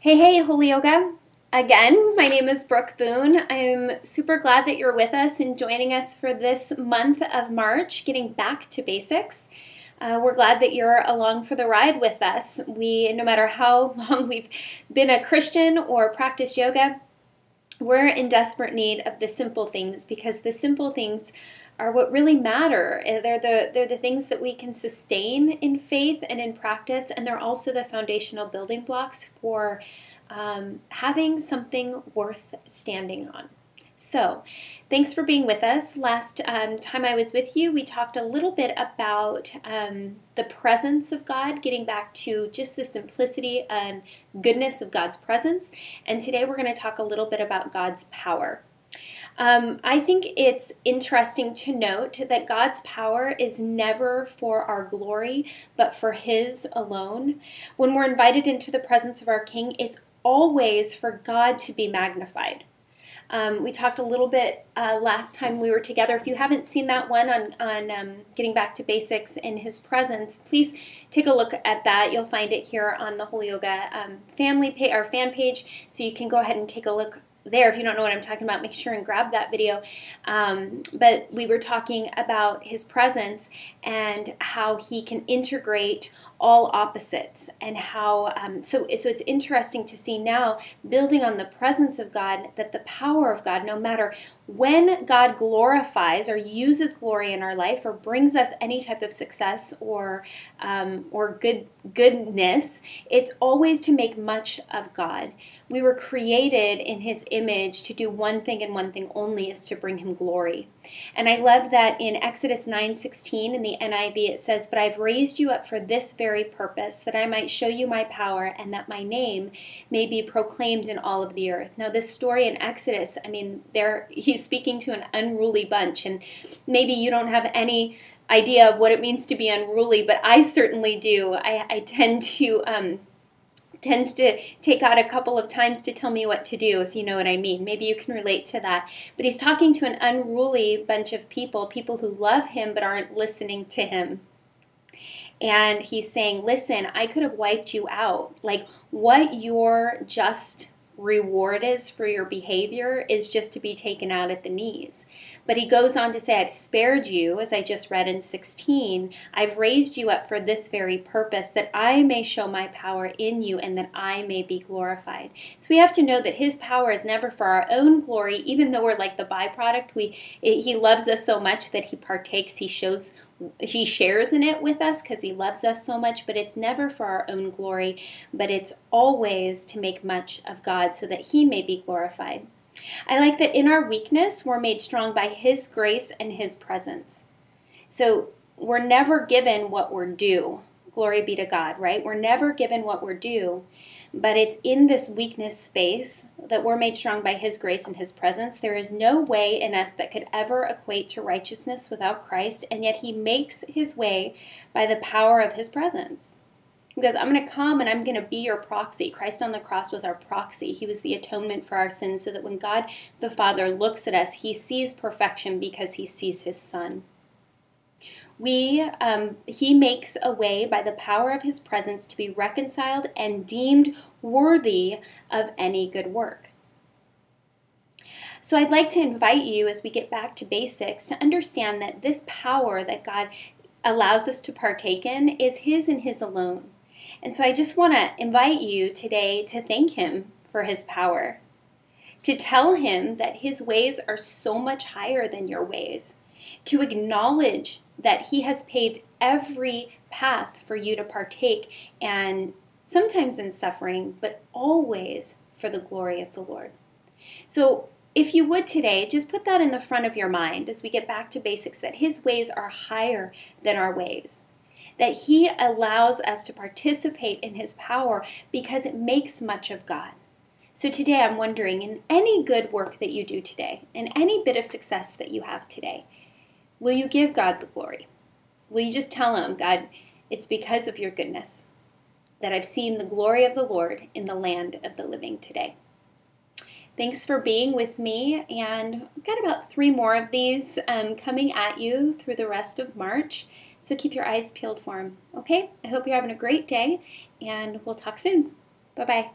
Hey, Holy Yoga. Again, my name is Brooke Boone. I'm super glad that you're with us and joining us for this month of March, getting back to basics. We're glad that you're along for the ride with us. No matter how long we've been a Christian or practiced yoga, we're in desperate need of the simple things because the simple things are what really matter. They're the things that we can sustain in faith and in practice, and they're also the foundational building blocks for having something worth standing on. So, thanks for being with us. Last time I was with you, we talked a little bit about the presence of God, getting back to just the simplicity and goodness of God's presence. And today we're going to talk a little bit about God's power. I think it's interesting to note that God's power is never for our glory, but for His alone. When we're invited into the presence of our King, it's always for God to be magnified. We talked a little bit last time we were together. If you haven't seen that one on getting back to basics in His presence, please take a look at that. You'll find it here on the Holy Yoga fan page, so you can go ahead and take a look there. If you don't know what I'm talking about, make sure and grab that video. But we were talking about His presence and how He can integrate all opposites, and how so it's interesting to see now, building on the presence of God, that the power of God, no matter when God glorifies or uses glory in our life or brings us any type of success or goodness, it's always to make much of God. We were created in His image to do one thing and one thing only, is to bring Him glory. And I love that in Exodus 9:16 in the NIV it says, "But I've raised you up for this very purpose, that I might show you my power and that my name may be proclaimed in all of the earth." Now this story in Exodus, he's speaking to an unruly bunch, and maybe you don't have any idea of what it means to be unruly, but I certainly do. I tends to take God a couple of times to tell me what to do, if you know what I mean. Maybe you can relate to that. But he's talking to an unruly bunch of people who love Him but aren't listening to Him. And he's saying, listen, I could have wiped you out. Like, what your just reward is for your behavior is just to be taken out at the knees. But he goes on to say, I've spared you, as I just read in 16. I've raised you up for this very purpose, that I may show my power in you and that I may be glorified. So we have to know that His power is never for our own glory, even though we're like the byproduct. He loves us so much that He partakes, He shares in it with us because He loves us so much, but it's never for our own glory, but it's always to make much of God so that He may be glorified. I like that in our weakness, we're made strong by His grace and His presence. So we're never given what we're due. Glory be to God, right? We're never given what we're due, but it's in this weakness space that we're made strong by His grace and His presence. There is no way in us that could ever equate to righteousness without Christ, and yet He makes His way by the power of His presence. Because I'm going to come and I'm going to be your proxy. Christ on the cross was our proxy. He was the atonement for our sins, so that when God the Father looks at us, He sees perfection because He sees His Son. He makes a way by the power of His presence to be reconciled and deemed worthy of any good work. So I'd like to invite you, as we get back to basics, to understand that this power that God allows us to partake in is His and His alone. And so I just want to invite you today to thank Him for His power, to tell Him that His ways are so much higher than your ways, to acknowledge that He has paved every path for you to partake, and sometimes in suffering, but always for the glory of the Lord. So if you would today, just put that in the front of your mind as we get back to basics, that His ways are higher than our ways, that He allows us to participate in His power because it makes much of God. So today I'm wondering, in any good work that you do today, in any bit of success that you have today, will you give God the glory? Will you just tell Him, God, it's because of your goodness that I've seen the glory of the Lord in the land of the living today. Thanks for being with me, and I've got about 3 more of these coming at you through the rest of March, so keep your eyes peeled for them, okay? I hope you're having a great day, and we'll talk soon. Bye-bye.